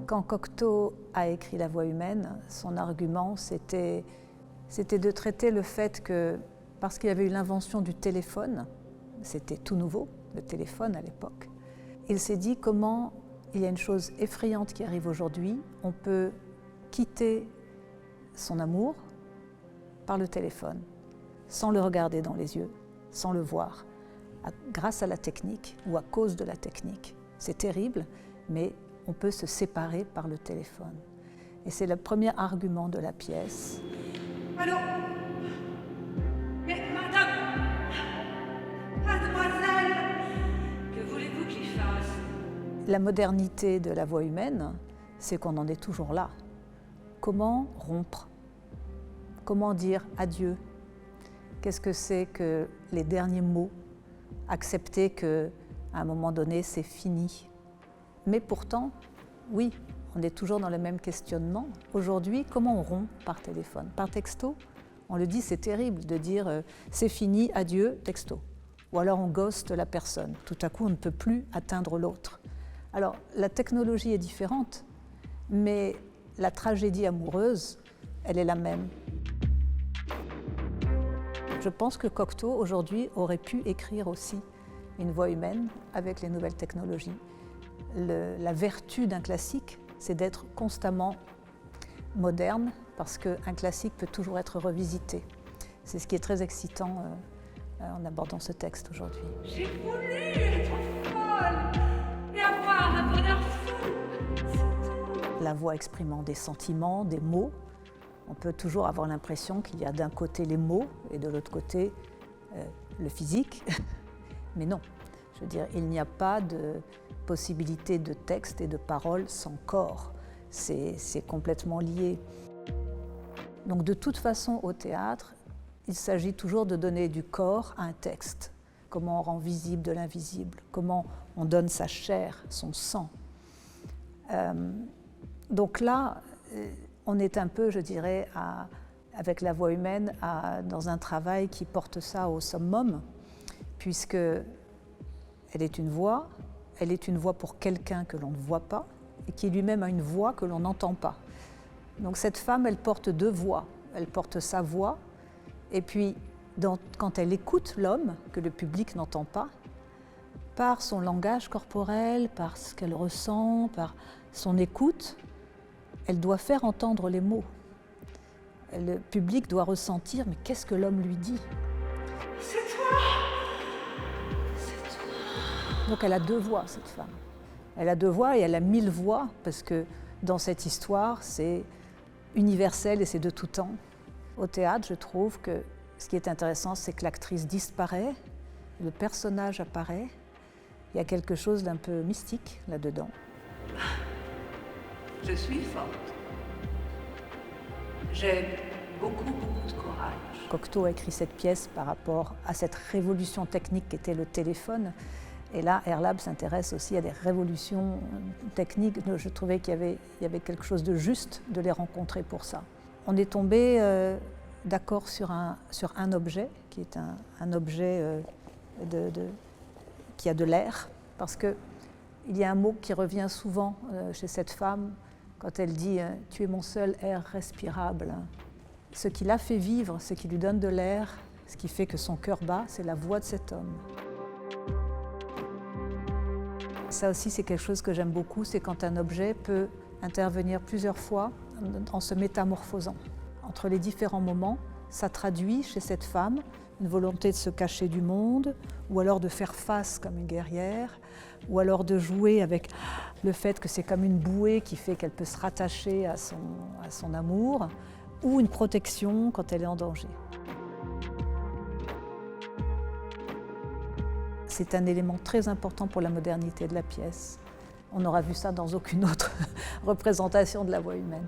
Quand Cocteau a écrit La Voix humaine, son argument c'était de traiter le fait que, parce qu'il y avait eu l'invention du téléphone, c'était tout nouveau, le téléphone à l'époque, il s'est dit comment il y a une chose effrayante qui arrive aujourd'hui, on peut quitter son amour par le téléphone, sans le regarder dans les yeux, sans le voir, grâce à la technique ou à cause de la technique. C'est terrible, mais on peut se séparer par le téléphone. Et c'est le premier argument de la pièce. Allô? Mais madame, mademoiselle, que voulez-vous que j'y fasse? La modernité de la voix humaine, c'est qu'on en est toujours là. Comment rompre? Comment dire adieu? Qu'est-ce que c'est que les derniers mots? Accepter qu'à un moment donné, c'est fini. Mais pourtant, oui, on est toujours dans le même questionnement. Aujourd'hui, comment on rompt par téléphone? Par texto? On le dit, c'est terrible de dire c'est fini, adieu, texto. Ou alors on ghoste la personne. Tout à coup, on ne peut plus atteindre l'autre. Alors, la technologie est différente, mais la tragédie amoureuse, elle est la même. Je pense que Cocteau, aujourd'hui, aurait pu écrire aussi une voix humaine avec les nouvelles technologies. La vertu d'un classique, c'est d'être constamment moderne, parce qu'un classique peut toujours être revisité. C'est ce qui est très excitant en abordant ce texte aujourd'hui. J'ai voulu être folle et avoir un bonheur fou. La voix exprimant des sentiments, des mots, on peut toujours avoir l'impression qu'il y a d'un côté les mots et de l'autre côté le physique. Mais non, je veux dire, il n'y a pas de possibilité de texte et de parole sans corps. C'est complètement lié. Donc de toute façon, au théâtre, il s'agit toujours de donner du corps à un texte. Comment on rend visible de l'invisible, comment on donne sa chair, son sang. Donc là, on est un peu, je dirais, avec la voix humaine, dans un travail qui porte ça au summum, puisque elle est une voix pour quelqu'un que l'on ne voit pas, et qui lui-même a une voix que l'on n'entend pas. Donc cette femme, elle porte deux voix. Elle porte sa voix, et puis quand elle écoute l'homme, que le public n'entend pas, par son langage corporel, par ce qu'elle ressent, par son écoute, elle doit faire entendre les mots. Le public doit ressentir, mais qu'est-ce que l'homme lui dit? C'est toi! C'est toi! Donc elle a deux voix, cette femme. Elle a deux voix et elle a 1000 voix, parce que dans cette histoire, c'est universel et c'est de tout temps. Au théâtre, je trouve que ce qui est intéressant, c'est que l'actrice disparaît, le personnage apparaît. Il y a quelque chose d'un peu mystique là-dedans. Je suis forte. J'ai beaucoup de courage. Cocteau a écrit cette pièce par rapport à cette révolution technique qu'était le téléphone. Et là, Herlab s'intéresse aussi à des révolutions techniques. Je trouvais qu'il y avait quelque chose de juste de les rencontrer pour ça. On est tombé d'accord sur un objet, qui est un objet qui a de l'air, parce qu'il y a un mot qui revient souvent chez cette femme, quand elle dit « Tu es mon seul air respirable ». Ce qui l'a fait vivre, ce qui lui donne de l'air, ce qui fait que son cœur bat, c'est la voix de cet homme. Ça aussi, c'est quelque chose que j'aime beaucoup, c'est quand un objet peut intervenir plusieurs fois en se métamorphosant. Entre les différents moments, ça traduit chez cette femme une volonté de se cacher du monde, ou alors de faire face comme une guerrière, ou alors de jouer avec le fait que c'est comme une bouée qui fait qu'elle peut se rattacher à son amour, ou une protection quand elle est en danger. C'est un élément très important pour la modernité de la pièce. On n'aura vu ça dans aucune autre représentation de la voix humaine.